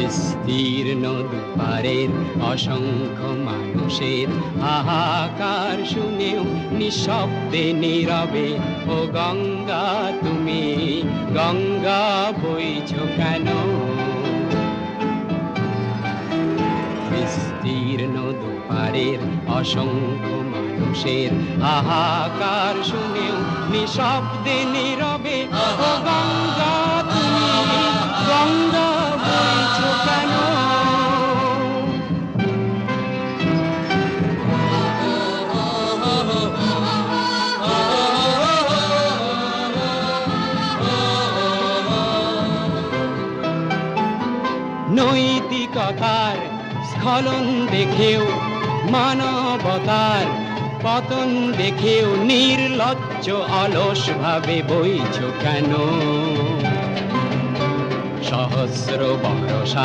বিস্তীর্ণ দুপারের অসংখ্য মানুষের হাহাকার শুনেও নিঃশব্দে নীরবে ও গঙ্গা তুমি গঙ্গা বইছো কেন? বিস্তীর্ণ দুপারের অসংখ্য মানুষের হাহাকার শুনেও নিঃশব্দে নীরবে ও গঙ্গা তুমি গঙ্গা বইছো কেন? নৈতিকতার স্খলন দেখেও মানবতার পতন দেখেও নির্লজ্জ অলস ভাবে বইছো কেন? সহস্র বরষা